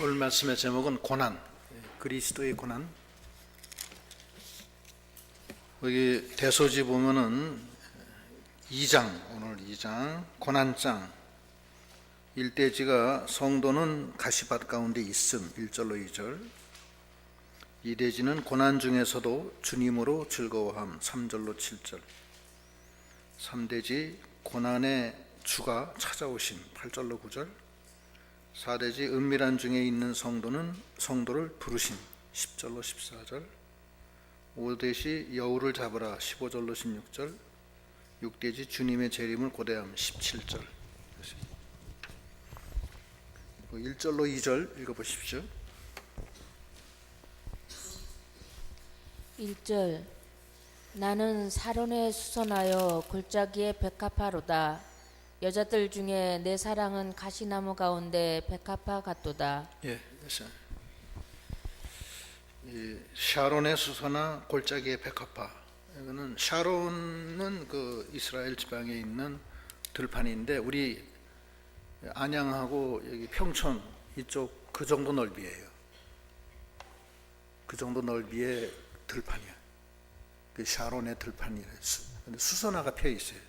오늘 말씀의 제목은 고난, 그리스도의 고난. 여기 대소지 보면은 2장, 오늘 2장 고난장 1대지가 성도는 가시밭 가운데 있음 1절로 2절, 2대지는 고난 중에서도 주님으로 즐거워함 3절로 7절, 3대지 고난의 주가 찾아오심 8절로 9절, 4대지 은밀한 중에 있는 성도를 부르심 10절로 14절, 5대지 여우를 잡으라 15절로 16절, 6대지 주님의 재림을 고대함 17절. 1절로 2절 읽어보십시오. 1절. 나는 사론에 수선하여 골짜기에 백합화로다. 여자들 중에 내 사랑은 가시나무 가운데 백합화 같도다. 예, 샤론의 수선화 골짜기의 백합화. 이거는 샤론은 그 이스라엘 지방에 있는 들판인데 우리 안양하고 여기 평촌 이쪽 그 정도 넓이에요. 그 정도 넓이의 들판이야. 그 샤론의 들판이래. 근데 수선화가 펴 있어요.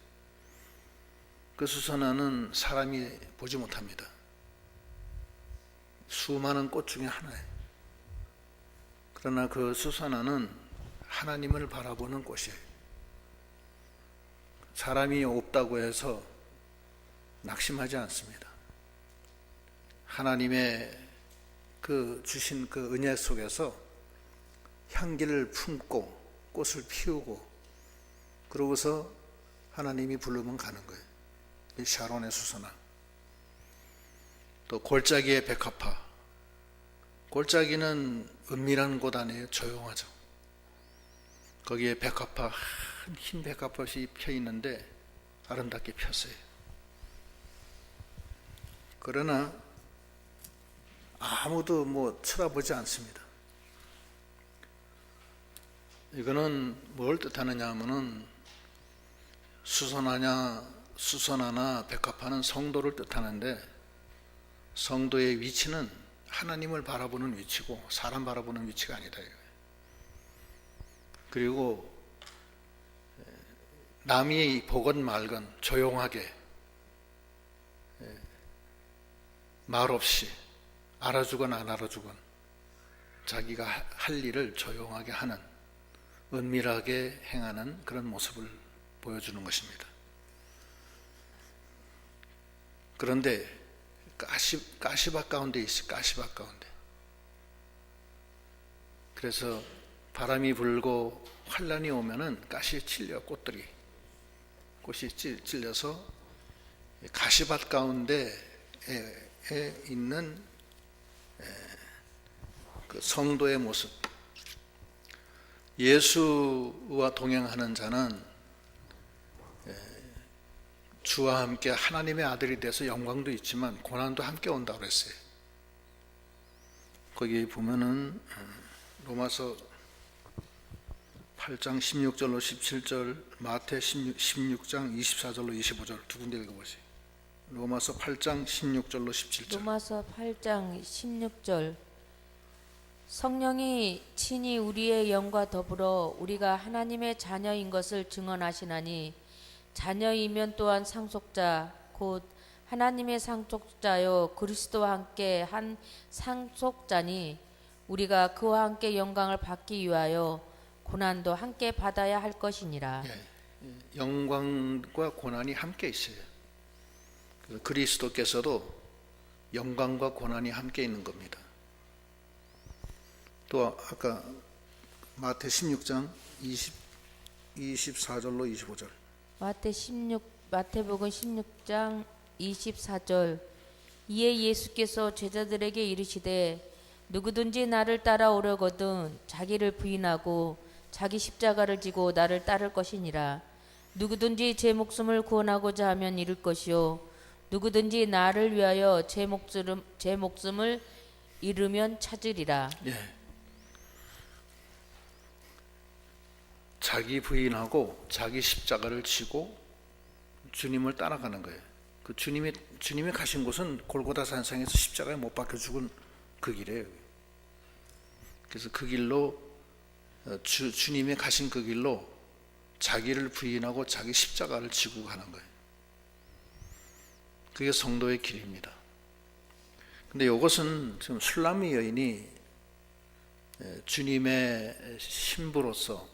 그 수선화는 사람이 보지 못합니다. 수많은 꽃 중에 하나예요. 그러나 그 수선화는 하나님을 바라보는 꽃이에요. 사람이 없다고 해서 낙심하지 않습니다. 하나님의 그 주신 그 은혜 속에서 향기를 품고 꽃을 피우고 그러고서 하나님이 부르면 가는 거예요. 샤론의 수선화. 또 골짜기의 백합화. 골짜기는 은밀한 곳 아니에요. 조용하죠. 거기에 백합화, 흰 백합화이 펴 있는데 아름답게 폈어요. 그러나 아무도 쳐다보지 않습니다. 이거는 뭘 뜻하느냐 하면은 수선화나 백합화는 성도를 뜻하는데 성도의 위치는 하나님을 바라보는 위치고 사람 바라보는 위치가 아니다 이거예요. 그리고 남이 보건 말건 조용하게 말 없이 알아주건 안 알아주건 자기가 할 일을 조용하게 하는, 은밀하게 행하는 그런 모습을 보여주는 것입니다. 그런데 가시밭 가운데 있어요. 가시밭 가운데. 그래서 바람이 불고 환란이 오면은 가시에 찔려 꽃이 찔려서 가시밭 가운데에 있는 그 성도의 모습. 예수와 동행하는 자는 주와 함께 하나님의 아들이 돼서 영광도 있지만 고난도 함께 온다고 그랬어요. 거기 보면은 로마서 8장 16절로 17절, 마태 16장 24절로 25절 두 군데 읽어보세요. 로마서 8장 16절로 17절. 로마서 8장 16절. 성령이 친히 우리의 영과 더불어 우리가 하나님의 자녀인 것을 증언하시나니 자녀이면 또한 상속자 곧 하나님의 상속자요 그리스도와 함께 한 상속자니 우리가 그와 함께 영광을 받기 위하여 고난도 함께 받아야 할 것이니라. 영광과 고난이 함께 있어요. 그리스도께서도 영광과 고난이 함께 있는 겁니다. 또 아까 마태 16장 24절로 25절. 마태복음 16장 24절. 이에 예수께서 제자들에게 이르시되 누구든지 나를 따라오려거든 자기를 부인하고 자기 십자가를 지고 나를 따를 것이니라. 누구든지 제 목숨을 구원하고자 하면 잃을 것이요 누구든지 나를 위하여 제 목숨을 잃으면 찾으리라. 예. 자기 부인하고 자기 십자가를 지고 주님을 따라가는 거예요. 그 주님이 가신 곳은 골고다 산상에서 십자가에 못 박혀 죽은 그 길이에요. 그래서 그 길로 주님이 가신 그 길로 자기를 부인하고 자기 십자가를 지고 가는 거예요. 그게 성도의 길입니다. 근데 이것은 지금 술람미 여인이 주님의 신부로서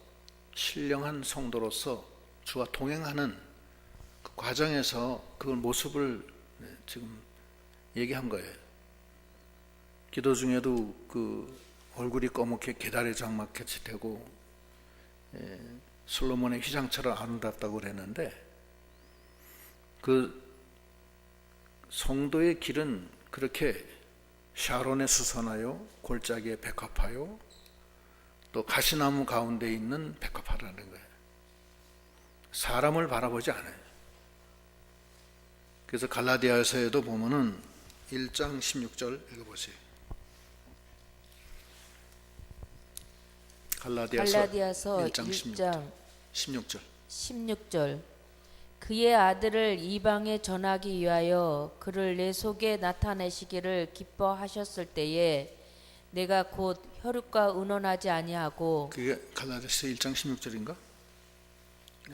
신령한 성도로서 주와 동행하는 그 과정에서 그 모습을 지금 얘기한 거예요. 기도 중에도 그 얼굴이 검게 계달에 장막같이 되고 솔로몬의 휘장처럼 아름답다고 그랬는데, 그 성도의 길은 그렇게 샤론에 수선하여 골짜기에 백합하여 또 가시나무 가운데 있는 백합화라는 거예요. 사람을 바라보지 않아요. 그래서 갈라디아서에도 보면은 1장 16절 읽어보세요. 갈라디아서 1장 16절. 그의 아들을 이방에 전하기 위하여 그를 내 속에 나타내시기를 기뻐하셨을 때에 내가 곧 혈육과 의논하지 아니하고. 그게 갈라디아서 1장 16절인가?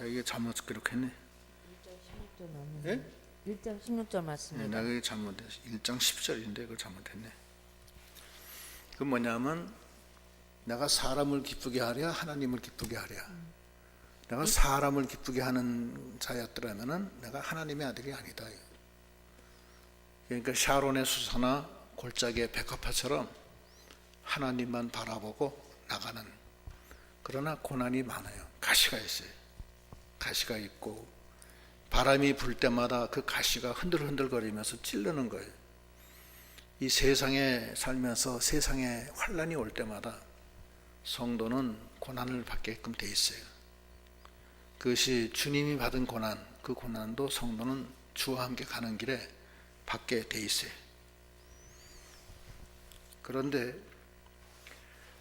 이게 잘못 기록했네. 1장 16절 예? 1장 16절 맞습니다. 내가 이게 잘못했어. 1장 10절인데 그걸 잘못했네. 그 뭐냐면 내가 사람을 기쁘게 하랴 하나님을 기쁘게 하랴. 내가 사람을 기쁘게 하는 자였더라면은 내가 하나님의 아들이 아니다. 그러니까 샤론의 수사나 골짜기의 백합화처럼 하나님만 바라보고 나가는, 그러나 고난이 많아요. 가시가 있어요. 가시가 있고 바람이 불 때마다 그 가시가 흔들흔들거리면서 찌르는 거예요. 이 세상에 살면서 세상에 환란이 올 때마다 성도는 고난을 받게끔 돼 있어요. 그것이 주님이 받은 고난, 그 고난도 성도는 주와 함께 가는 길에 받게 돼 있어요. 그런데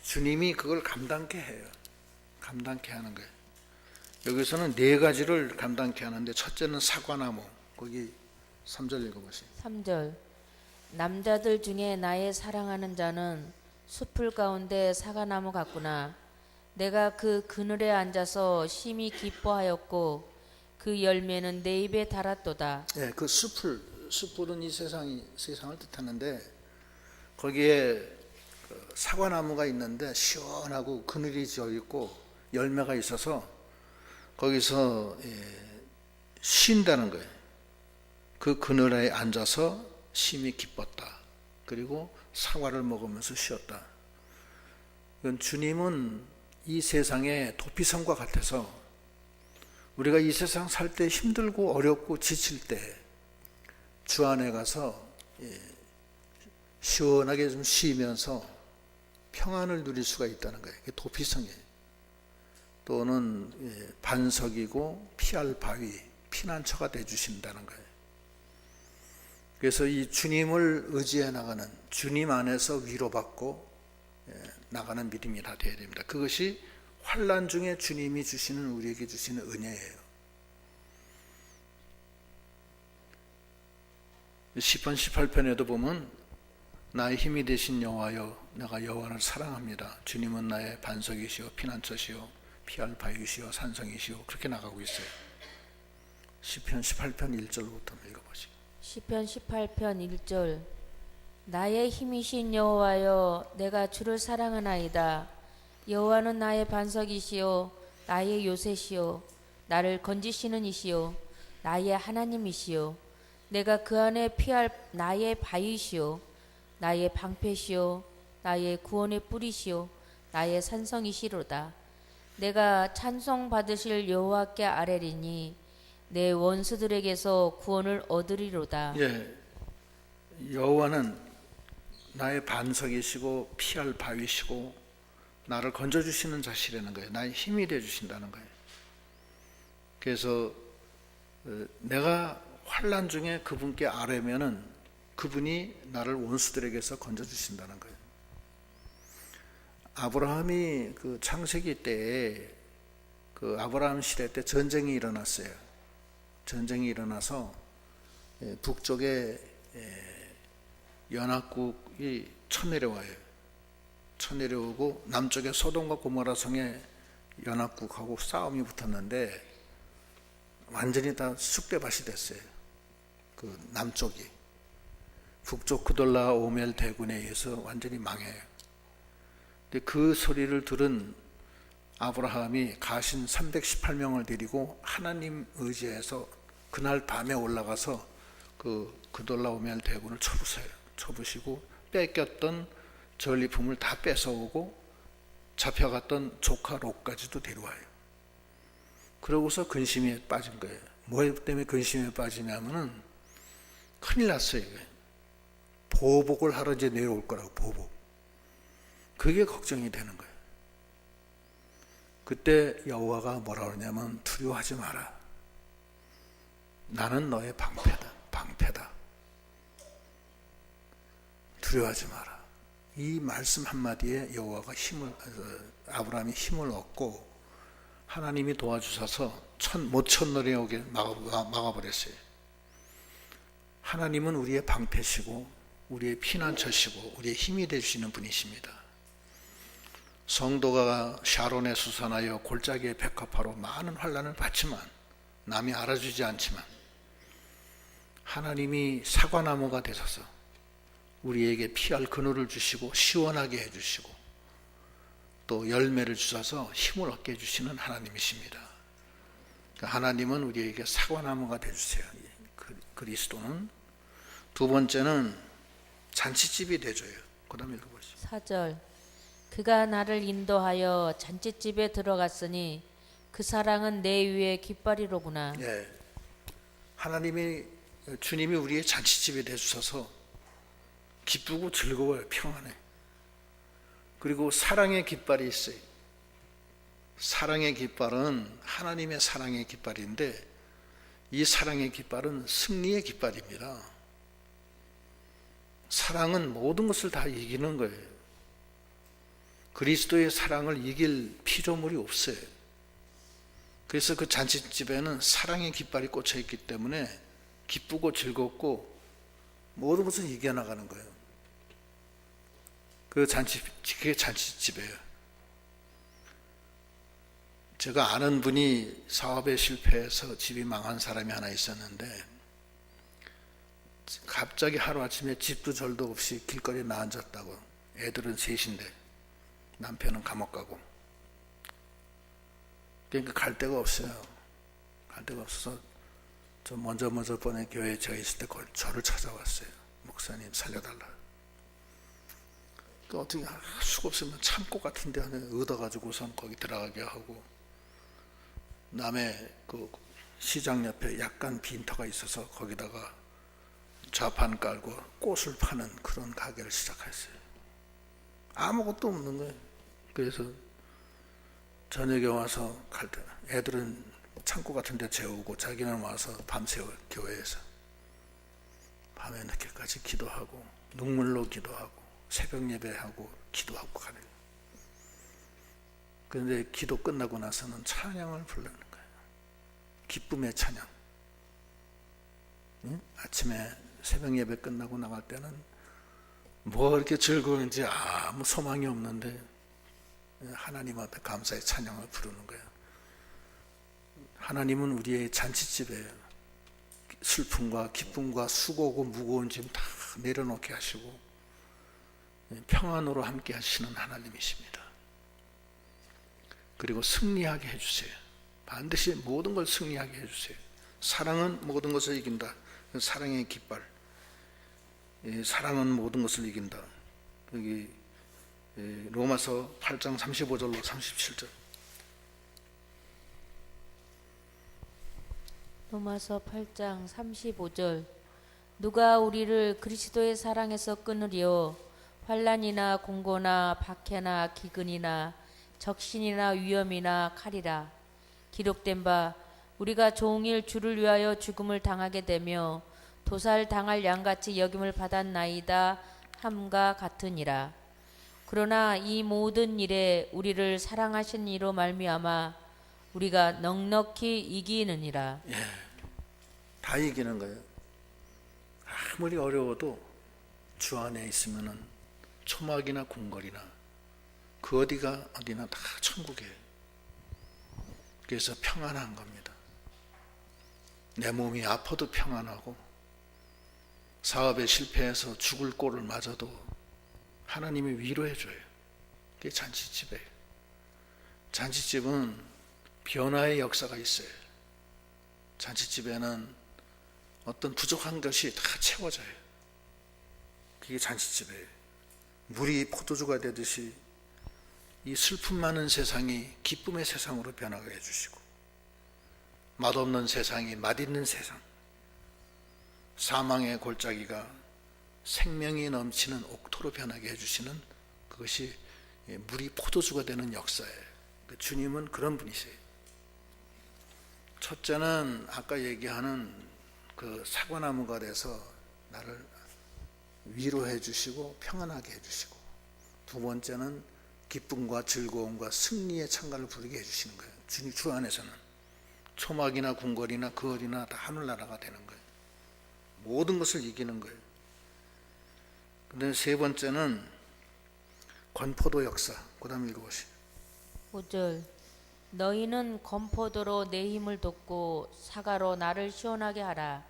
주님이 그걸 감당케 해요. 감당케 하는 거예요. 여기서는 네 가지를 감당케 하는데, 첫째는 사과나무. 거기 3절 읽어보세요. 3절. 남자들 중에 나의 사랑하는 자는 숲을 가운데 사과나무 같구나. 내가 그 그늘에 앉아서 심히 기뻐하였고 그 열매는 내 입에 달았도다. 네, 그 숲은 이 세상을 뜻하는데, 거기에 사과나무가 있는데 시원하고 그늘이 져 있고 열매가 있어서 거기서 쉰다는 거예요. 그 그늘에 앉아서 심히 기뻤다. 그리고 사과를 먹으면서 쉬었다. 이건 주님은 이 세상의 도피성과 같아서 우리가 이 세상 살 때 힘들고 어렵고 지칠 때 주 안에 가서 시원하게 좀 쉬면서 평안을 누릴 수가 있다는 거예요. 이게 도피성이에요. 또는 반석이고 피할 바위, 피난처가 되주신다는 거예요. 그래서 이 주님을 의지해 나가는, 주님 안에서 위로받고 나가는 믿음이 다 되어야 됩니다. 그것이 환난 중에 주님이 주시는, 우리에게 주시는 은혜예요. 시편 18편에도 보면 나의 힘이 되신 여호와여, 내가 여호와를 사랑합니다. 주님은 나의 반석이시오, 피난처시오, 피할 바위시오, 산성이시오. 그렇게 나가고 있어요. 시편 18편 1절부터 읽어보시고. 시편 18편 1절. 나의 힘이신 여호와여, 내가 주를 사랑하나이다. 여호와는 나의 반석이시오, 나의 요새시오, 나를 건지시는 이시오, 나의 하나님이시오. 내가 그 안에 피할 나의 바위시오, 나의 방패시오, 나의 구원의 뿌리시오, 나의 산성이시로다. 내가 찬송 받으실 여호와께 아뢰리니 내 원수들에게서 구원을 얻으리로다. 예, 여호와는 나의 반석이시고 피할 바위시고 나를 건져주시는 자시라는 거예요. 나의 힘이 되어주신다는 거예요. 그래서 내가 환난 중에 그분께 아뢰면은 그분이 나를 원수들에게서 건져주신다는 거예요. 아브라함이 그 창세기 때에, 그 아브라함 시대 때 전쟁이 일어났어요. 전쟁이 일어나서 북쪽에 연합국이 쳐내려와요. 쳐내려오고 남쪽에 소돔과 고모라 성에 연합국하고 싸움이 붙었는데 완전히 다 쑥대밭이 됐어요. 그 남쪽이 북쪽 그돌라 오멜 대군에 의해서 완전히 망해요. 근데 그 소리를 들은 아브라함이 가신 318명을 데리고 하나님 의지해서 그날 밤에 올라가서 그 그돌라 오멜 대군을 쳐부셔요. 쳐부시고 뺏겼던 전리품을 다 뺏어오고 잡혀갔던 조카 롯까지도 데려와요. 그러고서 근심에 빠진 거예요. 뭐 때문에 근심에 빠지냐면은 큰일 났어요. 보복을 하러 이제 내려올 거라고, 보복. 그게 걱정이 되는 거예요. 그때 여호와가 뭐라 그러냐면 두려워하지 마라. 나는 너의 방패다. 방패다. 두려워하지 마라. 이 말씀 한마디에 여호와가 아브라함이 힘을 얻고 하나님이 도와주셔서 못 쳐내려오게 막아버렸어요. 하나님은 우리의 방패시고 우리의 피난처시고 우리의 힘이 되시는 분이십니다. 성도가 샤론에 수산하여 골짜기의 백합화로 많은 환난을 받지만 남이 알아주지 않지만 하나님이 사과나무가 되셔서 우리에게 피할 그늘을 주시고 시원하게 해주시고 또 열매를 주셔서 힘을 얻게 해주시는 하나님이십니다. 하나님은 우리에게 사과나무가 되주세요. 그리스도는. 두 번째는 잔치집이 되줘요. 그 다음에 읽어보시죠. 4절 그가 나를 인도하여 잔치집에 들어갔으니 그 사랑은 내 위에 깃발이로구나. 예, 주님이 우리의 잔치집이 되주셔서 기쁘고 즐거워요. 평안해. 그리고 사랑의 깃발이 있어요. 사랑의 깃발은 하나님의 사랑의 깃발인데 이 사랑의 깃발은 승리의 깃발입니다. 사랑은 모든 것을 다 이기는 거예요. 그리스도의 사랑을 이길 피조물이 없어요. 그래서 그 잔치집에는 사랑의 깃발이 꽂혀 있기 때문에 기쁘고 즐겁고 모든 것을 이겨나가는 거예요. 그게 잔치집이에요. 제가 아는 분이 사업에 실패해서 집이 망한 사람이 하나 있었는데 갑자기 하루아침에 집도 절도 없이 길거리에 나앉았다고. 애들은 셋인데 남편은 감옥 가고. 그러니까 갈 데가 없어요. 갈 데가 없어서 저 먼저 번에 교회에 제가 있을 때 저를 찾아왔어요. 목사님 살려달라. 그 어떻게 할 수가 없으면 창고 같은 데 하나 얻어가지고선 거기 들어가게 하고 남의 그 시장 옆에 약간 빈터가 있어서 거기다가 좌판 깔고 꽃을 파는 그런 가게를 시작했어요. 아무것도 없는 거예요. 그래서 저녁에 와서 갈 때 애들은 창고 같은 데 재우고 자기는 와서 밤새워 교회에서 밤에 늦게까지 기도하고 눈물로 기도하고 새벽 예배하고 기도하고 가는 거예요. 그런데 기도 끝나고 나서는 찬양을 부르는 거예요. 기쁨의 찬양. 응? 아침에 새벽 예배 끝나고 나갈 때는 뭐 이렇게 즐거운지 아무 소망이 없는데 하나님 앞에 감사의 찬양을 부르는 거예요. 하나님은 우리의 잔치집에 슬픔과 기쁨과 수고고 무거운 짐 다 내려놓게 하시고 평안으로 함께 하시는 하나님이십니다. 그리고 승리하게 해주세요. 반드시 모든 걸 승리하게 해주세요. 사랑은 모든 것을 이긴다. 사랑의 깃발. 사랑은 모든 것을 이긴다. 여기 로마서 8장 35절로 37절. 로마서 8장 35절 누가 우리를 그리스도의 사랑에서 끊으리요 환난이나 공고나 박해나 기근이나 적신이나 위험이나 칼이라 기록된 바 우리가 종일 주를 위하여 죽음을 당하게 되며 도살 당할 양같이 여김을 받았나이다 함과 같으니라. 그러나 이 모든 일에 우리를 사랑하신 이로 말미암아 우리가 넉넉히 이기느니라. 예, 다 이기는 거예요. 아무리 어려워도 주 안에 있으면은 초막이나 궁궐이나 그 어디나 다 천국이에요. 그래서 평안한 겁니다. 내 몸이 아파도 평안하고 사업에 실패해서 죽을 꼴을 맞아도 하나님이 위로해 줘요. 그게 잔치집이에요. 잔치집은 변화의 역사가 있어요. 잔치집에는 어떤 부족한 것이 다 채워져요. 그게 잔치집이에요. 물이 포도주가 되듯이 이 슬픔 많은 세상이 기쁨의 세상으로 변하게 해주시고, 맛없는 세상이 맛있는 세상, 사망의 골짜기가 생명이 넘치는 옥토로 변하게 해주시는 그것이 물이 포도주가 되는 역사예요. 주님은 그런 분이세요. 첫째는 아까 얘기하는 그 사과나무가 돼서 나를 위로해 주시고 평안하게 해주시고, 두 번째는 기쁨과 즐거움과 승리의 찬가를 부르게 해주시는 거예요. 주 안에서는 초막이나 궁궐이나 그 어디나 다 하늘나라가 되는 거예요. 모든 것을 이기는 거예요. 근데 세 번째는 건포도 역사. 그 다음 읽어보시죠. 5절 너희는 건포도로 내 힘을 돋고 사과로 나를 시원하게 하라.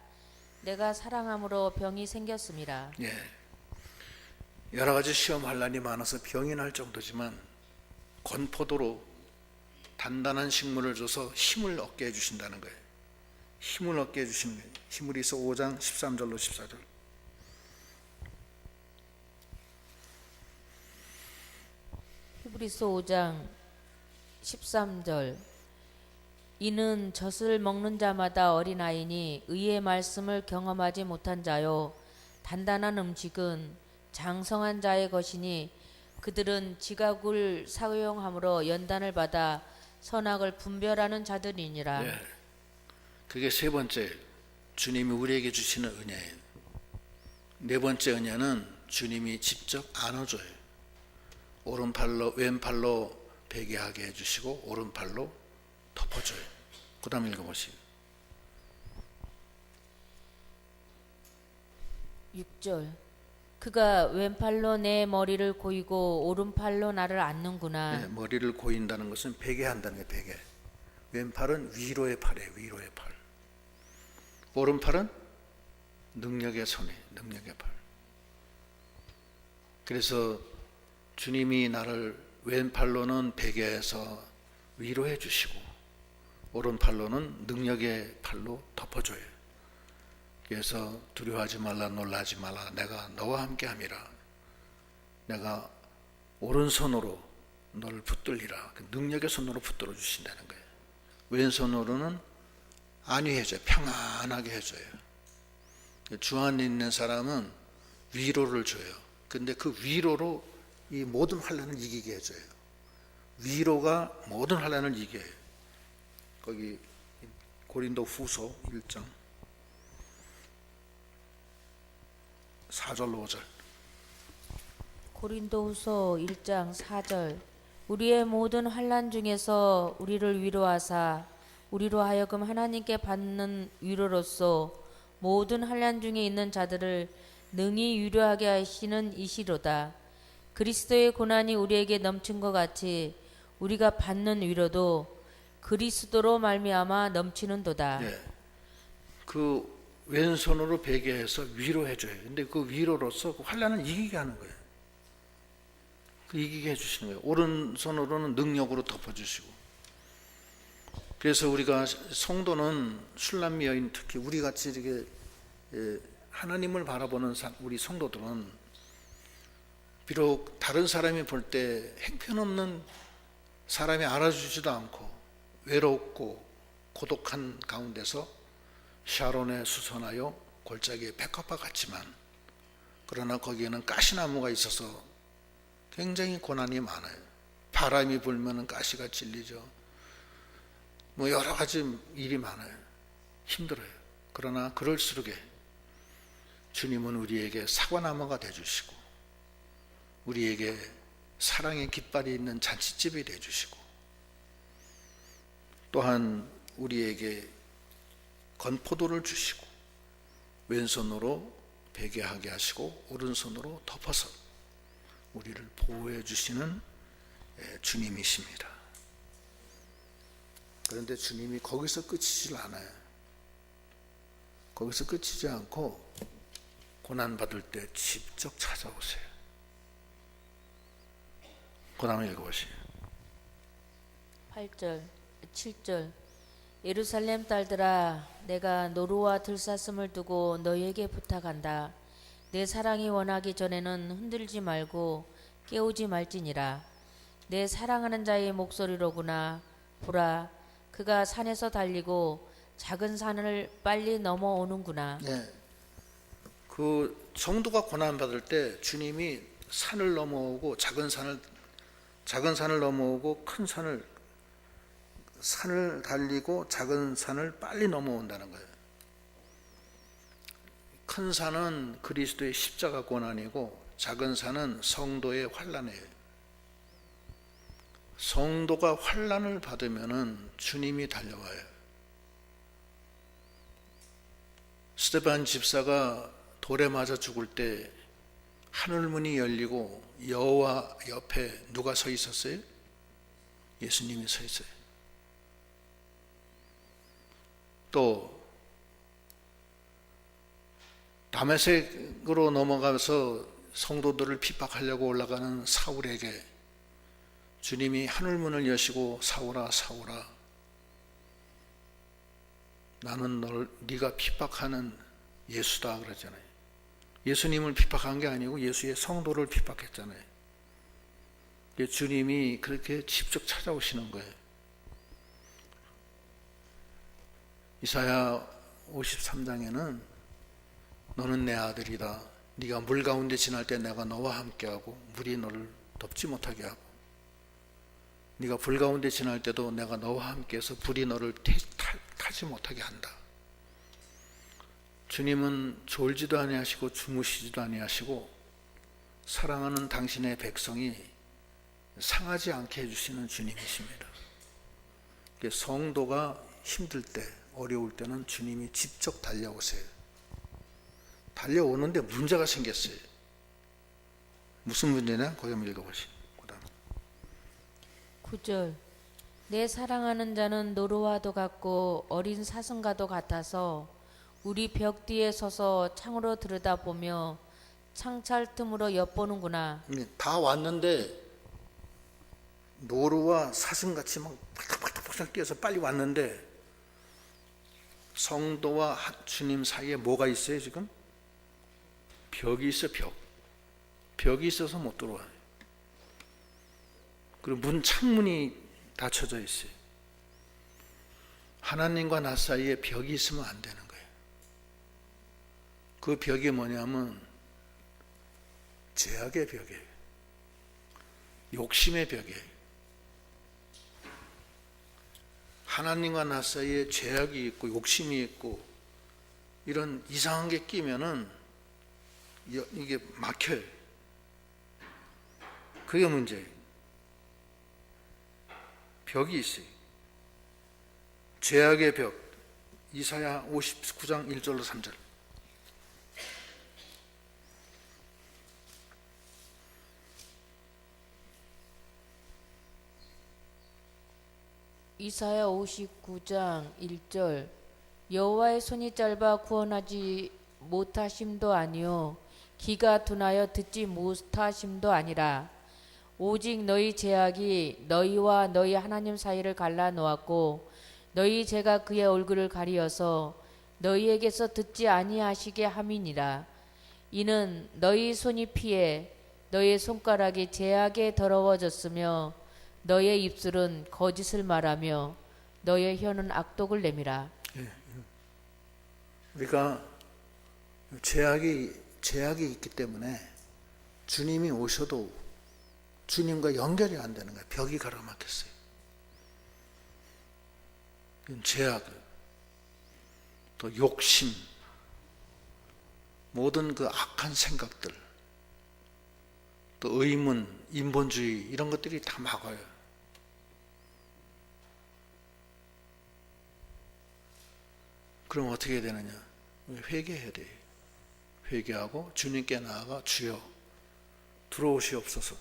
내가 사랑함으로 병이 생겼음이라. 예, 여러 가지 시험 환란이 많아서 병이 날 정도지만 건포도로 단단한 식물을 줘서 힘을 얻게 해주신다는 거예요. 힘을 얻게 해주시는 거예요. 히브리서 5장 13절로 14절. 히브리서 5장 13절 이는 젖을 먹는 자마다 어린아이니 의의 말씀을 경험하지 못한 자요 단단한 음식은 장성한 자의 것이니 그들은 지각을 사용함으로 연단을 받아 선악을 분별하는 자들이니라. 예, 그게 세 번째, 주님이 우리에게 주시는 은혜예요. 네 번째 은혜는 주님이 직접 안아줘요. 오른팔로 왼팔로 베게 하게 해주시고 오른팔로 덮어줘요. 그 다음 읽어보시죠. 6절 그가 왼팔로 내 머리를 고이고 오른팔로 나를 안는구나. 네, 머리를 고인다는 것은 베게 한다는 게 베게. 왼팔은 위로의 팔이에요. 위로의 팔. 오른팔은 능력의 손에 능력의 팔. 그래서 주님이 나를 왼팔로는 베개에서 위로해 주시고 오른팔로는 능력의 팔로 덮어줘요. 그래서 두려워하지 말라, 놀라지 말라, 내가 너와 함께 함이라. 내가 오른손으로 너를 붙들리라. 능력의 손으로 붙들어 주신다는 거예요. 왼손으로는 안위해줘요. 평안하게 해줘요. 주 안에 있는 사람은 위로를 줘요. 근데 그 위로로 이 모든 환난을 이기게 해줘요. 위로가 모든 환난을 이겨요. 거기 고린도 후서 1장 4절로 5절. 고린도후서 1장 4절 우리의 모든 환난 중에서 우리를 위로하사 우리로 하여금 하나님께 받는 위로로서 모든 환난 중에 있는 자들을 능히 위로하게 하시는 이시로다. 그리스도의 고난이 우리에게 넘친 것 같이 우리가 받는 위로도 그리스도로 말미암아 넘치는도다. 예, 그 왼손으로 베개해서 위로해줘요. 근데 그 위로로서 그 환난을 이기게 하는 거예요. 그 이기게 해주시는 거예요. 오른손으로는 능력으로 덮어주시고. 그래서 우리가 성도는 술람미 여인, 특히 우리 같이 이렇게 하나님을 바라보는 우리 성도들은 비록 다른 사람이 볼 때 형편없는 사람이 알아주지도 않고 외롭고 고독한 가운데서 샤론에 수선하여 골짜기에 백합화 같지만, 그러나 거기에는 가시나무가 있어서 굉장히 고난이 많아요. 바람이 불면 가시가 찔리죠. 뭐 여러 가지 일이 많아요. 힘들어요. 그러나 그럴수록에 주님은 우리에게 사과나무가 되어주시고 우리에게 사랑의 깃발이 있는 잔치집이 되어주시고 또한 우리에게 건포도를 주시고 왼손으로 베개하게 하시고 오른손으로 덮어서 우리를 보호해 주시는 주님이십니다. 그런데 주님이 거기서 끝이질 않아요. 거기서 끝이지 않고 고난받을 때 직접 찾아오세요. 그 다음에 읽어보세요. 8절, 7절. 예루살렘 딸들아, 내가 노루와 들사슴을 두고 너희에게 부탁한다. 내 사랑이 원하기 전에는 흔들지 말고 깨우지 말지니라. 내 사랑하는 자의 목소리로구나. 보라, 그가 산에서 달리고 작은 산을 빨리 넘어오는구나. 네. 그 성도가 고난받을 때 주님이 산을 넘어오고 작은 산을 넘어오고 큰 산을 달리고 작은 산을 빨리 넘어온다는 거예요. 큰 산은 그리스도의 십자가 고난이고 작은 산은 성도의 환난이에요. 성도가 환난을 받으면은 주님이 달려와요. 스데반 집사가 돌에 맞아 죽을 때 하늘문이 열리고 여호와 옆에 누가 서 있었어요? 예수님이 서 있어요. 또 다메섹으로 넘어가서 성도들을 픽박하려고 올라가는 사울에게 주님이 하늘문을 여시고 사울아 사울아 나는 네가 핍박하는 예수다 그러잖아요. 예수님을 핍박한 게 아니고 예수의 성도를 핍박했잖아요. 주님이 그렇게 직접 찾아오시는 거예요. 이사야 53장에는 너는 내 아들이다. 네가 물 가운데 지날 때 내가 너와 함께하고 물이 너를 덮지 못하게 하고 네가 불 가운데 지날 때도 내가 너와 함께해서 불이 너를 타지 못하게 한다. 주님은 졸지도 아니하시고 주무시지도 아니하시고 사랑하는 당신의 백성이 상하지 않게 해주시는 주님이십니다. 성도가 힘들 때 어려울 때는 주님이 직접 달려오세요. 달려오는데 문제가 생겼어요. 무슨 문제냐? 거기 한번 읽어보시죠. 9절. 내 사랑하는 자는 노루와도 같고 어린 사슴과도 같아서 우리 벽 뒤에 서서 창으로 들여다보며 창살 틈으로 엿보는구나. 다 왔는데 노루와 사슴같이 막 팍팍팍팍 뛰어서 빨리 왔는데 성도와 주님 사이에 뭐가 있어요 지금? 벽이 있어. 벽이 있어서 못 들어와요. 그리고 창문이 닫혀져 있어요. 하나님과 나 사이에 벽이 있으면 안 되는 거예요. 그 벽이 뭐냐면 죄악의 벽이에요. 욕심의 벽이에요. 하나님과 나 사이에 죄악이 있고 욕심이 있고 이런 이상한 게 끼면은 이게 막혀요. 그게 문제예요. 벽이 있어요. 죄악의 벽. 이사야 59장 1절로 3절. 이사야 59장 1절. 여호와의 손이 짧아 구원하지 못하심도 아니요 귀가 둔하여 듣지 못하심도 아니라 오직 너희 죄악이 너희와 너희 하나님 사이를 갈라 놓았고 너희 죄가 그의 얼굴을 가리어서 너희에게서 듣지 아니하시게 함이니라. 이는 너희 손이 피해 너희 손가락이 죄악에 더러워졌으며 너의 입술은 거짓을 말하며 너의 혀는 악독을 내밀어. 우리가 죄악이 있기 때문에 주님이 오셔도 주님과 연결이 안 되는 거예요. 벽이 가로막혔어요. 죄악, 또 욕심, 모든 그 악한 생각들, 또 의문, 인본주의 이런 것들이 다 막아요. 그럼 어떻게 해야 되느냐? 회개해야 돼요. 회개하고 주님께 나아가 주여 들어오시옵소서.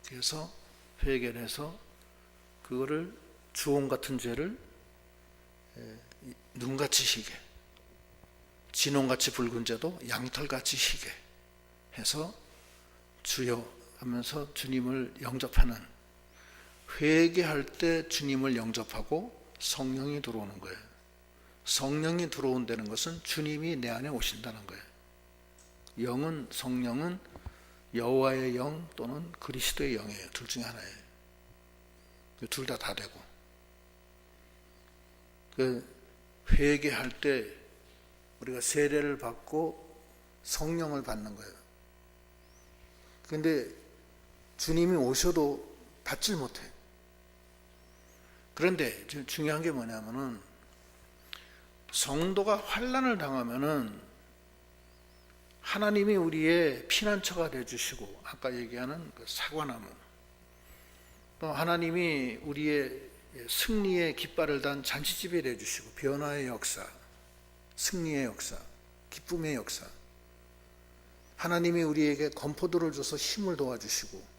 그래서 회개해서 그거를 주홍 같은 죄를 눈같이 희게, 진홍같이 붉은 죄도 양털같이 희게 해서 주여 하면서 주님을 영접하는, 회개할 때 주님을 영접하고 성령이 들어오는 거예요. 성령이 들어온다는 것은 주님이 내 안에 오신다는 거예요. 영은, 성령은 여호와의 영 또는 그리스도의 영이에요. 둘 중에 하나예요. 둘 다 되고, 그 회개할 때 우리가 세례를 받고 성령을 받는 거예요. 그런데 주님이 오셔도 받질 못해. 그런데 중요한 게 뭐냐면은, 성도가 환난을 당하면은 하나님이 우리의 피난처가 되어주시고, 아까 얘기하는 그 사과나무, 또 하나님이 우리의 승리의 깃발을 단 잔치집에 내주시고, 변화의 역사, 승리의 역사, 기쁨의 역사, 하나님이 우리에게 건포도를 줘서 힘을 도와주시고,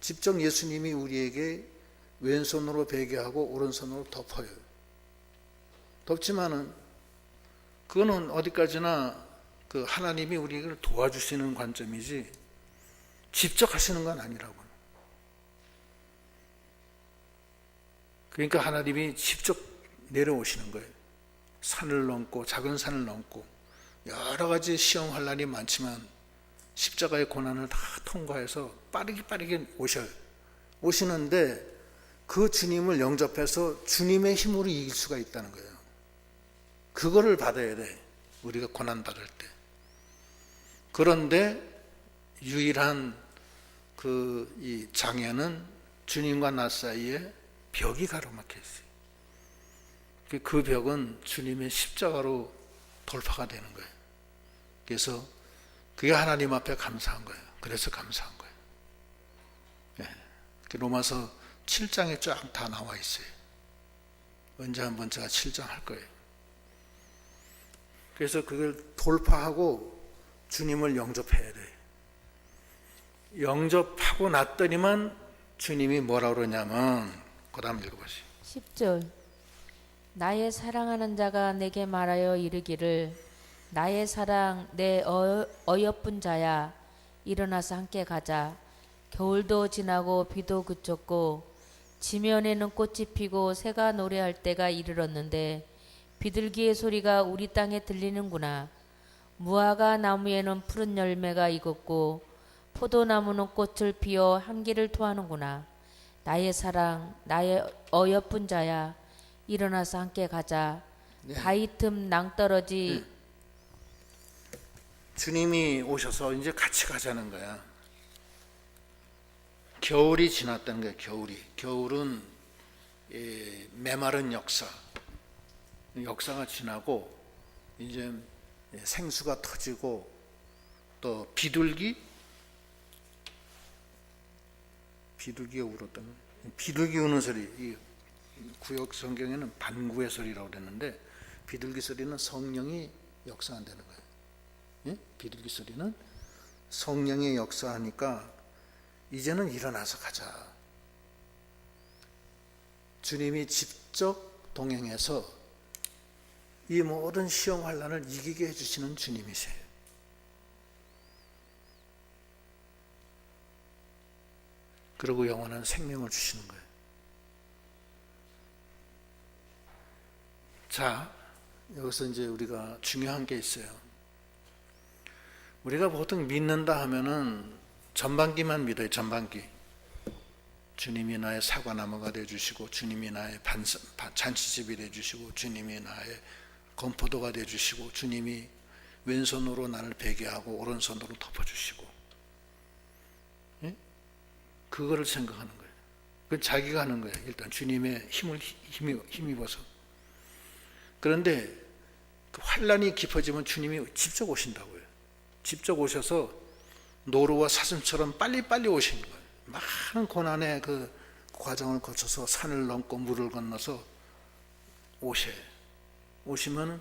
직접 예수님이 우리에게 왼손으로 베개하고 오른손으로 덮어요. 덮지만은 그거는 어디까지나 그 하나님이 우리를 도와주시는 관점이지 직접 하시는 건 아니라고. 그러니까 하나님이 직접 내려오시는 거예요. 산을 넘고, 작은 산을 넘고, 여러 가지 시험 환난이 많지만 십자가의 고난을 다 통과해서 빠르게 오셔요. 오시는데 그 주님을 영접해서 주님의 힘으로 이길 수가 있다는 거예요. 그거를 받아야 돼, 우리가 고난 받을 때. 그런데 유일한 이 장애는 주님과 나 사이에 벽이 가로막혀 있어요. 그 벽은 주님의 십자가로 돌파가 되는 거예요. 그래서 그게 하나님 앞에 감사한 거예요. 그래서 감사한 거예요. 로마서 7장에 쫙 다 나와 있어요. 언제 한번 제가 7장 할 거예요. 그래서 그걸 돌파하고 주님을 영접해야 돼요. 영접하고 났더니만 주님이 뭐라 그러냐면, 그 다음 읽어보세요. 10절. 나의 사랑하는 자가 내게 말하여 이르기를, 나의 사랑 내 어여쁜 자야, 일어나서 함께 가자. 겨울도 지나고 비도 그쳤고 지면에는 꽃이 피고 새가 노래할 때가 이르렀는데 비둘기의 소리가 우리 땅에 들리는구나. 무화과 나무에는 푸른 열매가 익었고 포도나무는 꽃을 피워 향기를 토하는구나. 나의 사랑, 나의 어여쁜 자야, 일어나서 함께 가자. 바위 틈 낭떠러지. 주님이 오셔서 이제 같이 가자는 거야. 겨울이 지났다는 거야. 겨울은 메마른 역사가 지나고 이제 생수가 터지고, 또 비둘기가 울었던, 비둘기 우는 소리, 이 구역 성경에는 반구의 소리라고 그랬는데, 비둘기 소리는 성령이 역사한다는 거예요. 비둘기 소리는 성령이 역사하니까 이제는 일어나서 가자. 주님이 직접 동행해서 이 모든 시험 환난을 이기게 해주시는 주님이세요. 그리고 영원한 생명을 주시는 거예요. 자, 여기서 이제 우리가 중요한 게 있어요. 우리가 보통 믿는다 하면은 전반기만 믿어요. 전반기. 주님이 나의 사과나무가 되어주시고, 주님이 나의 잔치집이 되어주시고, 주님이 나의 건포도가 되어주시고, 주님이 왼손으로 나를 베개하고 오른손으로 덮어주시고, 그거를 생각하는 거예요. 그건 자기가 하는 거예요. 일단 주님의 힘입어서. 그런데 그 환란이 깊어지면 주님이 직접 오신다고요. 직접 오셔서 노루와 사슴처럼 빨리 오시는 거예요. 많은 고난의 그 과정을 거쳐서 산을 넘고 물을 건너서 오셔요. 오시면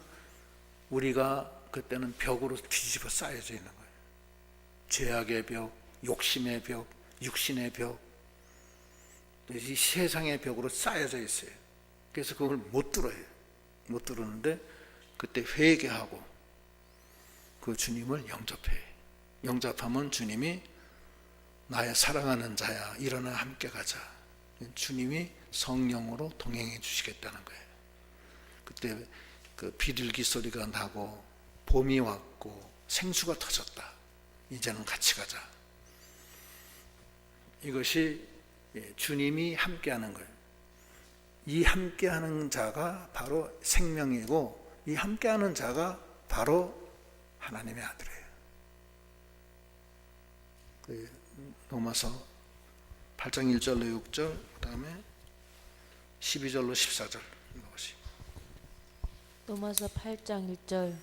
우리가 그때는 벽으로 뒤집어 쌓여져 있는 거예요. 죄악의 벽, 욕심의 벽, 육신의 벽, 이 세상의 벽으로 쌓여져 있어요. 그래서 그걸 못 들어요. 못 들었는데 그때 회개하고 그 주님을 영접해. 영접하면 주님이 나의 사랑하는 자야, 일어나 함께 가자. 주님이 성령으로 동행해 주시겠다는 거예요. 그때 그 비둘기 소리가 나고 봄이 왔고 생수가 터졌다. 이제는 같이 가자. 이것이 주님이 함께하는 거예요. 이 함께하는 자가 바로 생명이고 이 함께하는 자가 바로 하나님의 아들이에요. 로마서 8장 1절로 6절, 그 다음에 12절로 14절 읽어보시죠. 로마서 8장 1절.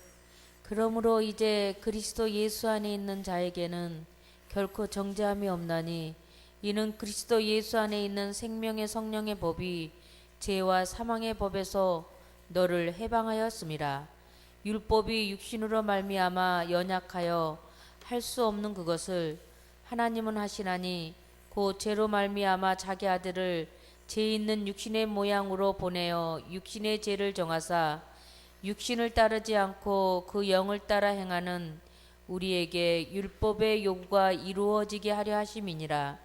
그러므로 이제 그리스도 예수 안에 있는 자에게는 결코 정죄함이 없나니 이는 그리스도 예수 안에 있는 생명의 성령의 법이 죄와 사망의 법에서 너를 해방하였음이라. 율법이 육신으로 말미암아 연약하여 할 수 없는 그것을 하나님은 하시나니 곧 죄로 말미암아 자기 아들을 죄 있는 육신의 모양으로 보내어 육신의 죄를 정하사 육신을 따르지 않고 그 영을 따라 행하는 우리에게 율법의 요구가 이루어지게 하려 하심이니라.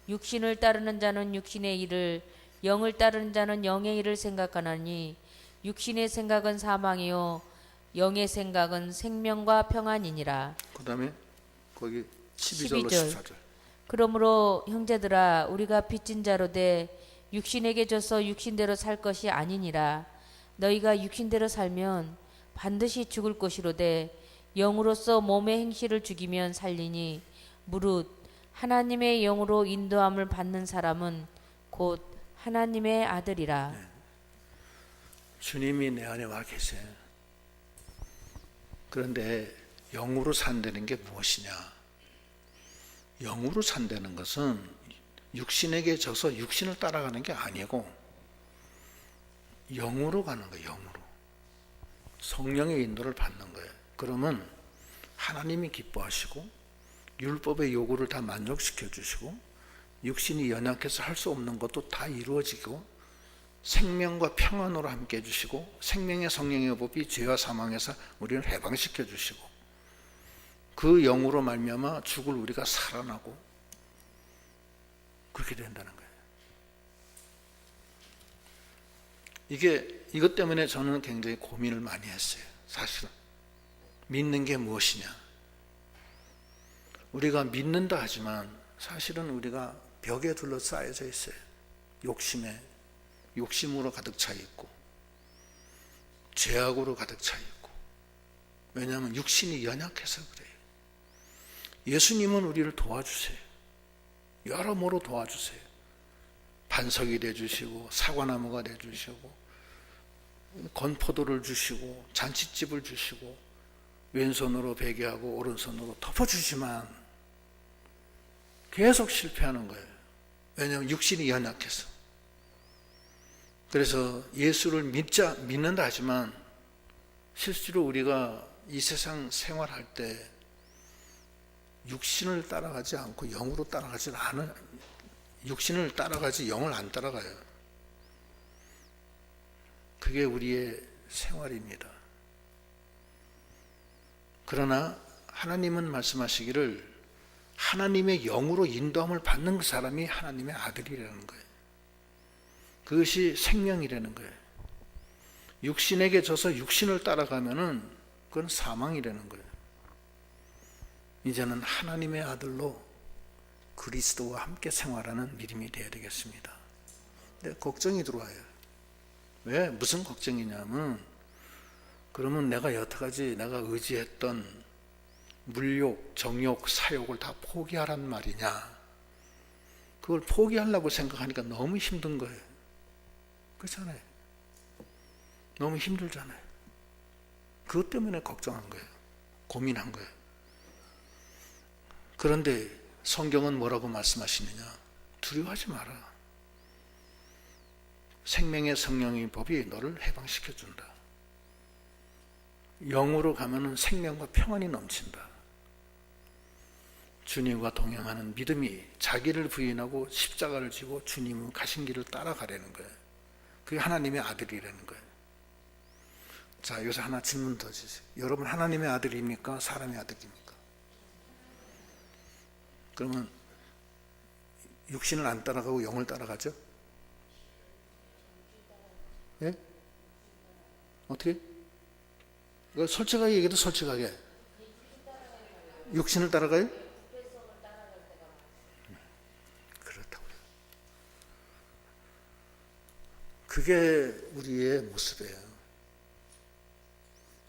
육신을 따르는 자는 육신의 일을, 영을 따르는 자는 영의 일을 생각하나니 육신의 생각은 사망이요 영의 생각은 생명과 평안이니라. 그 다음에 거기 12절로 12절. 14절. 그러므로 형제들아 우리가 빚진 자로 돼 육신에게 져서 육신대로 살 것이 아니니라. 너희가 육신대로 살면 반드시 죽을 것이로되 영으로서 몸의 행실을 죽이면 살리니 무릇 하나님의 영으로 인도함을 받는 사람은 곧 하나님의 아들이라. 주님이 내 안에 와 계세요. 그런데 영으로 산다는 게 무엇이냐? 영으로 산다는 것은 육신에게 져서 육신을 따라가는 게 아니고 영으로 가는 거예요. 영으로. 성령의 인도를 받는 거예요. 그러면 하나님이 기뻐하시고 율법의 요구를 다 만족시켜 주시고 육신이 연약해서 할 수 없는 것도 다 이루어지고 생명과 평안으로 함께 해주시고 생명의 성령의 법이 죄와 사망에서 우리를 해방시켜 주시고 그 영으로 말미암아 죽을 우리가 살아나고 그렇게 된다는 거예요. 이것 때문에 저는 굉장히 고민을 많이 했어요. 사실은 믿는 게 무엇이냐? 우리가 믿는다 하지만 사실은 우리가 벽에 둘러싸여져 있어요. 욕심으로 가득 차 있고 죄악으로 가득 차 있고. 왜냐하면 육신이 연약해서 그래요. 예수님은 우리를 도와주세요. 여러모로 도와주세요. 반석이 되어주시고 사과나무가 되어주시고 건포도를 주시고 잔치집을 주시고 왼손으로 베개하고 오른손으로 덮어주지만 계속 실패하는 거예요. 왜냐하면 육신이 연약해서. 그래서 예수를 믿는다 하지만 실제로 우리가 이 세상 생활할 때 육신을 따라가지 않고 영으로 따라가지 않은, 육신을 따라가지 영을 안 따라가요. 그게 우리의 생활입니다. 그러나 하나님은 말씀하시기를 하나님의 영으로 인도함을 받는 그 사람이 하나님의 아들이라는 거예요. 그것이 생명이라는 거예요. 육신에게 져서 육신을 따라가면은 그건 사망이라는 거예요. 이제는 하나님의 아들로 그리스도와 함께 생활하는 믿음이 되어야 되겠습니다. 근데 걱정이 들어와요. 왜? 무슨 걱정이냐면 그러면 내가 여태까지 내가 의지했던 물욕, 정욕, 사욕을 다 포기하란 말이냐? 그걸 포기하려고 생각하니까 너무 힘든 거예요. 그렇잖아요. 너무 힘들잖아요. 그것 때문에 걱정한 거예요. 고민한 거예요. 그런데 성경은 뭐라고 말씀하시느냐? 두려워하지 마라. 생명의 성령의 법이 너를 해방시켜준다. 영으로 가면은 생명과 평안이 넘친다. 주님과 동행하는 믿음이 자기를 부인하고 십자가를 지고 주님은 가신 길을 따라가려는 거예요. 그게 하나님의 아들이라는 거예요. 자, 여기서 하나 질문 더 주세요. 여러분 하나님의 아들입니까? 사람의 아들입니까? 그러면 육신을 안 따라가고 영을 따라가죠? 예? 어떻게? 이거 솔직하게 얘기해도 솔직하게. 육신을 따라가요? 그렇다고요. 그게 우리의 모습이에요.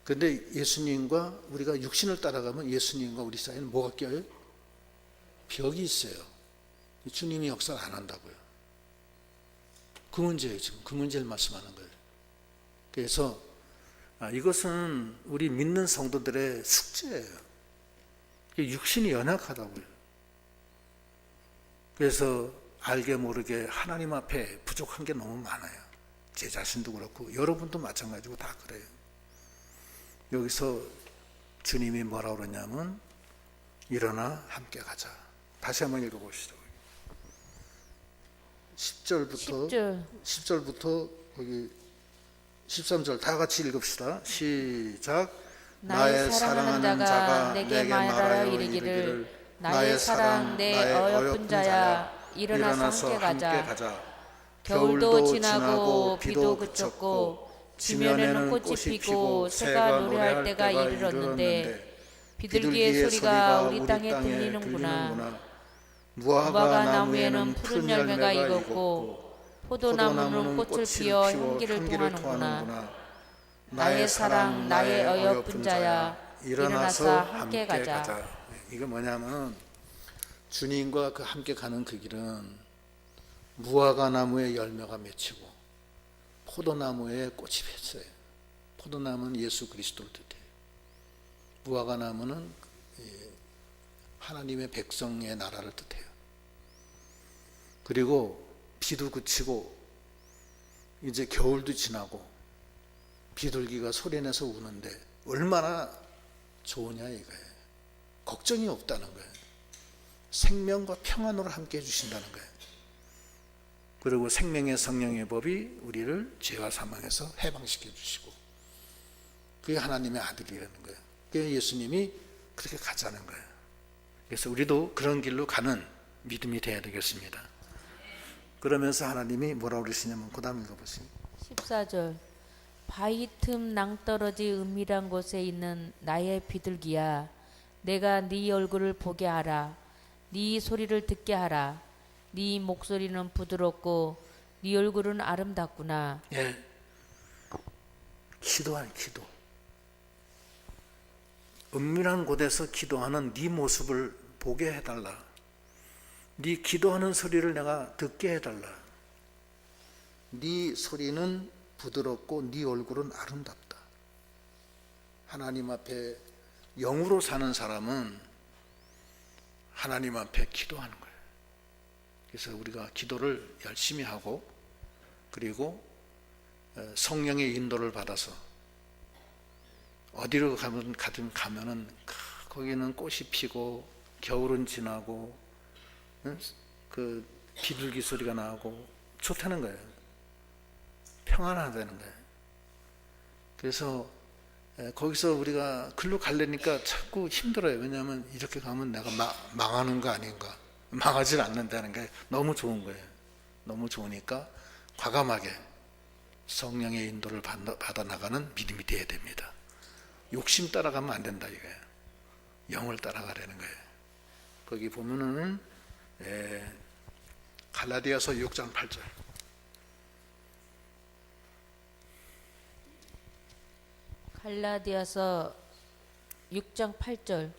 그런데 예수님과 우리가 육신을 따라가면 예수님과 우리 사이에는 뭐가 껴요? 벽이 있어요. 주님이 역사를 안 한다고요. 그 문제예요. 지금 그 문제를 말씀하는 거예요. 그래서 이것은 우리 믿는 성도들의 숙제예요. 육신이 연약하다고요. 그래서 알게 모르게 하나님 앞에 부족한 게 너무 많아요. 제 자신도 그렇고 여러분도 마찬가지고 다 그래요. 여기서 주님이 뭐라고 그러냐면 일어나 함께 가자. 다시 한번 읽어보시죠. 10절부터 거기 13절 다 같이 읽읍시다. 시작. 나의 사랑하는 자가 내게 말하여 이르기를 나의 사랑 내 어여쁜 자야 일어나서 함께 가자. 겨울도 지나고 비도 그쳤고 지면에는 꽃이 피고 새가 노래할 때가 이르렀는데 비둘기의 소리가 우리 땅에 들리는구나. 무화과 나무에는 푸른 열매가 익었고 포도나무는 꽃을 피워 향기를 통하는구나. 나의 사랑 나의 어여쁜 자야 일어나서 함께 가자. 이게 뭐냐면 주님과 그 함께 가는 그 길은 무화과 나무에 열매가 맺히고 포도나무에 꽃이 폈어요. 포도나무는 예수 그리스도를 뜻해요. 무화과 나무는 하나님의 백성의 나라를 뜻해요. 그리고 비도 그치고 이제 겨울도 지나고 비둘기가 소리내서 우는데 얼마나 좋으냐 이거예요. 걱정이 없다는 거예요. 생명과 평안으로 함께 해주신다는 거예요. 그리고 생명의 성령의 법이 우리를 죄와 사망에서 해방시켜 주시고 그게 하나님의 아들이라는 거예요. 그게 예수님이 그렇게 가자는 거예요. 그래서 우리도 그런 길로 가는 믿음이 되어야 되겠습니다. 그러면서 하나님이 뭐라고 그러시냐면 그 다음 읽어보세요. 14절. 바위 틈 낭떠러지 은밀한 곳에 있는 나의 비둘기야 내가 네 얼굴을 보게 하라. 네 소리를 듣게 하라. 네 목소리는 부드럽고 네 얼굴은 아름답구나. 예, 기도할 기도. 은밀한 곳에서 기도하는 네 모습을 보게 해달라. 네 기도하는 소리를 내가 듣게 해달라. 네 소리는 부드럽고 네 얼굴은 아름답다. 하나님 앞에 영으로 사는 사람은 하나님 앞에 기도하는 거예요. 그래서 우리가 기도를 열심히 하고 그리고 성령의 인도를 받아서 어디로 가면은 거기는 꽃이 피고 겨울은 지나고 그 비둘기 소리가 나고 좋다는 거예요. 평안하다는 거예요. 그래서 거기서 우리가 글로 가려니까 자꾸 힘들어요. 왜냐하면 이렇게 가면 내가 망하는 거 아닌가. 망하지 않는다는 게 너무 좋은 거예요. 너무 좋으니까 과감하게 성령의 인도를 받아 나가는 믿음이 되어야 됩니다. 욕심 따라가면 안 된다 이거예요. 영을 따라가라는 거예요. 거기 보면은 갈라디아서 6장 8절. 갈라디아서 6장 8절.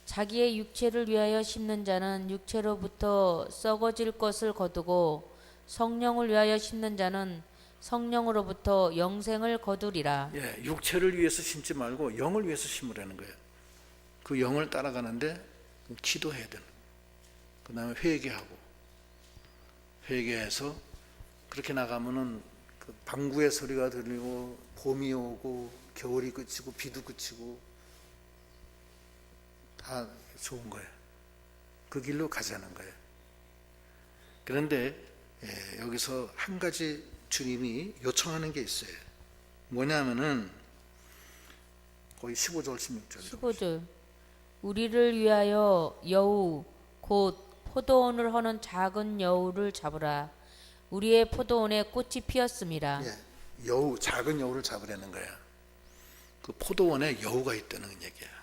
자기의 육체를 위하여 심는 자는 육체로부터 썩어질 것을 거두고 성령을 위하여 심는 자는 성령으로부터 영생을 거두리라. 예, 육체를 위해서 심지 말고 영을 위해서 심으라는 거예요. 그 영을 따라가는데 기도해야 되는. 그 다음에 회개해서 그렇게 나가면은 그 방구의 소리가 들리고 봄이 오고 겨울이 그치고 비도 그치고 다 좋은 거예요. 그 길로 가자는 거예요. 그런데 여기서 한 가지 주님이 요청하는 게 있어요. 뭐냐면은 거의 15절 16절 15절. 우리를 위하여 여우 곧 포도원을 허는 작은 여우를 잡으라. 우리의 포도원에 꽃이 피었습니다. 여우, 작은 여우를 잡으라는 거야. 그 포도원에 여우가 있다는 얘기야.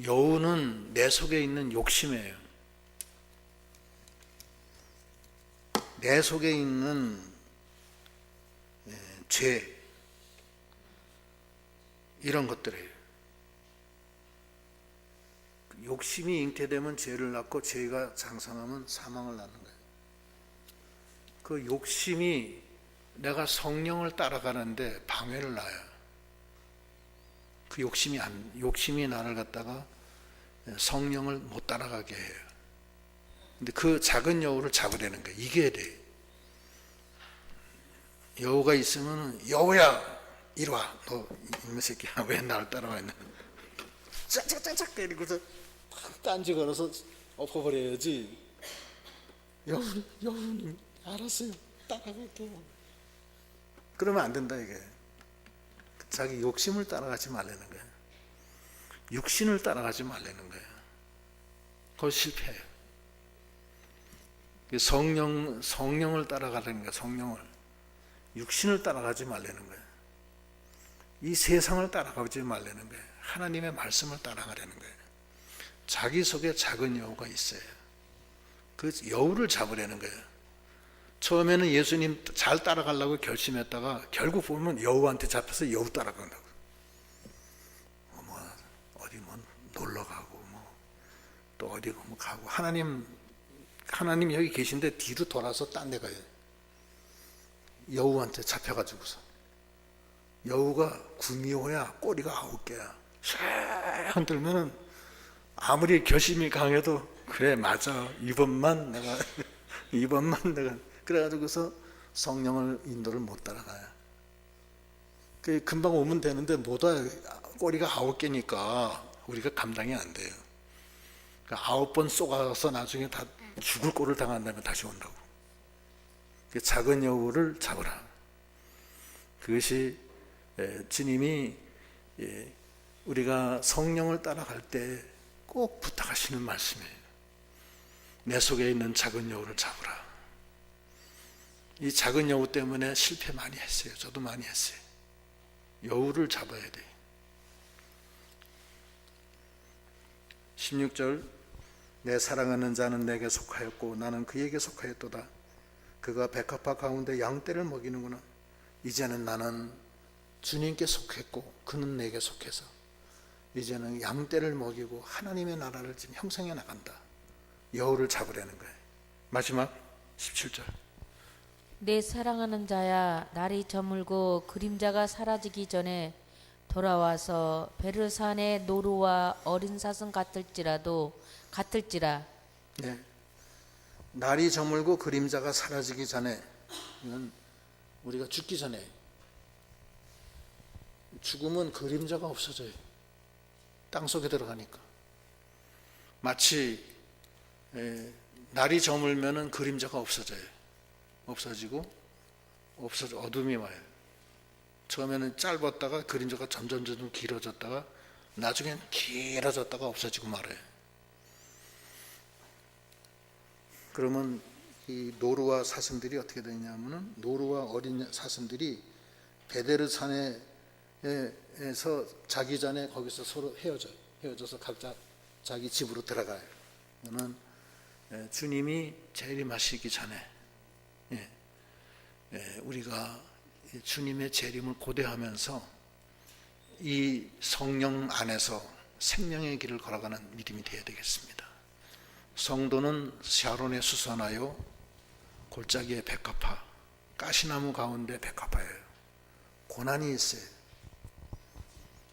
여우는 내 속에 있는 욕심이에요. 내 속에 있는 죄, 이런 것들이에요. 욕심이 잉태되면 죄를 낳고 죄가 장성하면 사망을 낳는 거예요. 그 욕심이 내가 성령을 따라가는데 방해를 놔요. 그 욕심이 나를 갖다가 성령을 못 따라가게 해요. 근데 그 작은 여우를 잡으려는 거예요. 이겨야 돼. 여우가 있으면 여우야 이리 와. 너 이놈의 새끼야 왜 나를 따라와 있나. 짝짝짝짝 때리고서 딴지 걸어서 엎어버려야지. 여우님 알았어요. 따라갈게요. 그러면 안 된다 이게. 자기 욕심을 따라가지 말라는 거예요. 육신을 따라가지 말라는 거예요. 그거 실패해요. 성령을 따라가라는 거예요. 성령을. 육신을 따라가지 말라는 거예요. 이 세상을 따라가지 말라는 거예요. 하나님의 말씀을 따라가려는 거예요. 자기 속에 작은 여우가 있어요. 그 여우를 잡으려는 거예요. 처음에는 예수님 잘 따라가려고 결심했다가 결국 보면 여우한테 잡혀서 여우 따라간다고. 어디 놀러 가고 또 어디 가고 하나님 여기 계신데 뒤로 돌아서 딴 데 가요. 여우한테 잡혀가지고서. 여우가 구미호야. 꼬리가 9개야. 샥 흔들면은 아무리 결심이 강해도 그래 맞아 이번만 내가 그래가지고서 성령을 인도를 못 따라가요. 금방 오면 되는데 못 와요. 꼬리가 9개니까 우리가 감당이 안 돼요. 9번 쏘가서 나중에 다 죽을 꼴을 당한 다음에 다시 온다고. 작은 여우를 잡으라. 그것이 주님이 우리가 성령을 따라갈 때 꼭 부탁하시는 말씀이에요. 내 속에 있는 작은 여우를 잡으라. 이 작은 여우 때문에 실패 많이 했어요. 저도 많이 했어요. 여우를 잡아야 돼. 16절 내 사랑하는 자는 내게 속하였고 나는 그에게 속하였도다. 그가 백합화 가운데 양떼를 먹이는구나. 이제는 나는 주님께 속했고 그는 내게 속해서 이제는 양떼를 먹이고 하나님의 나라를 지금 형성해 나간다. 여우를 잡으려는 거예요. 마지막 17절 내 사랑하는 자야 날이 저물고 그림자가 사라지기 전에 돌아와서 베르산의 노루와 어린 사슴 같을지라. 네. 날이 저물고 그림자가 사라지기 전에, 이건 우리가 죽기 전에. 죽으면 그림자가 없어져요. 땅속에 들어가니까. 마치 날이 저물면은 그림자가 없어지고 어둠이 와요. 처음에는 짧았다가 그림자가 점점 길어졌다가 나중엔 길어졌다가 없어지고 말아요. 그러면 이 노루와 사슴들이 어떻게 되냐면은 노루와 어린 사슴들이 베데르산에서 자기 전에 거기서 서로 헤어져서 각자 자기 집으로 들어가요. 이거는 주님이 재림하시기 전에 우리가 주님의 재림을 고대하면서 이 성령 안에서 생명의 길을 걸어가는 믿음이 되어야 되겠습니다. 성도는 샤론에 수선하여 골짜기에 백합화, 가시나무 가운데 백합화예요. 고난이 있어요.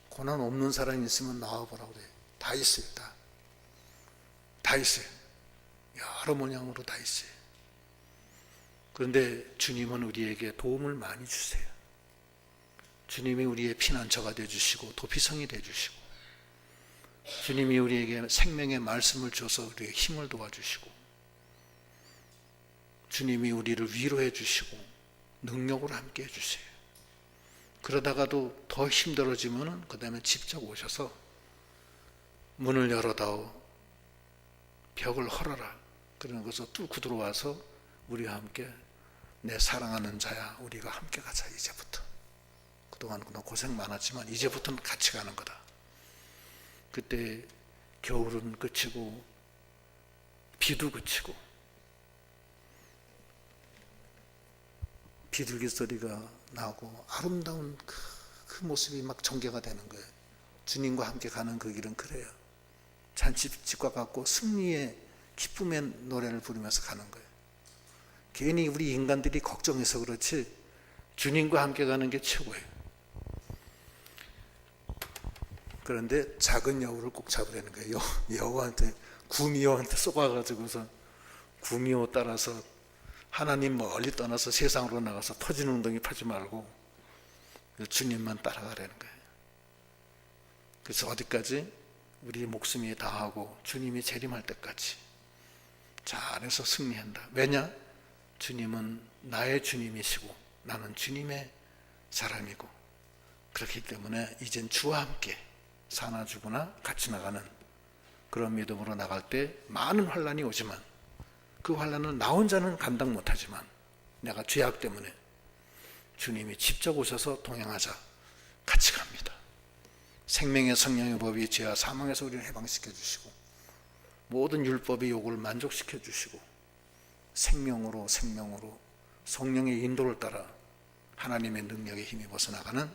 고난 없는 사람이 있으면 나와보라고 그래요. 다 있어요. 다 있어요. 여러 모양으로 다 있어요. 그런데 주님은 우리에게 도움을 많이 주세요. 주님이 우리의 피난처가 되어주시고 도피성이 되어주시고 주님이 우리에게 생명의 말씀을 줘서 우리에게 힘을 도와주시고, 주님이 우리를 위로해 주시고 능력으로 함께 해주세요. 그러다가도 더 힘들어지면 그 다음에 직접 오셔서 문을 열어다오, 벽을 헐어라, 그런 것을 뚫고 들어와서 우리와 함께, 내 사랑하는 자야, 우리가 함께 가자. 이제부터, 그동안 너 고생 많았지만 이제부터는 같이 가는 거다. 그때 겨울은 그치고 비도 그치고 비둘기 소리가 나고 아름다운 그 모습이 막 전개가 되는 거예요. 주님과 함께 가는 그 길은 그래요. 잔치집과 같고 승리의 기쁨의 노래를 부르면서 가는 거예요. 괜히 우리 인간들이 걱정해서 그렇지 주님과 함께 가는 게 최고예요. 그런데 작은 여우를 꼭 잡으라는 거예요. 여우한테, 구미호한테 쏘아가지고서 구미호 따라서 하나님 멀리 떠나서 세상으로 나가서 터지는 웅덩이 파지 말고 주님만 따라가라는 거예요. 그래서 어디까지? 우리 목숨이 다하고 주님이 재림할 때까지 잘해서 승리한다. 왜냐? 주님은 나의 주님이시고 나는 주님의 사람이고, 그렇기 때문에 이젠 주와 함께 사나 죽으나 같이 나가는 그런 믿음으로 나갈 때 많은 환난이 오지만, 그 환난은 나 혼자는 감당 못하지만 내가 죄악 때문에 주님이 직접 오셔서 동행하자, 같이 갑니다. 생명의 성령의 법이 죄와 사망에서 우리를 해방시켜 주시고 모든 율법의 요구를 만족시켜 주시고 생명으로 성령의 인도를 따라 하나님의 능력에 힘입어서 나가는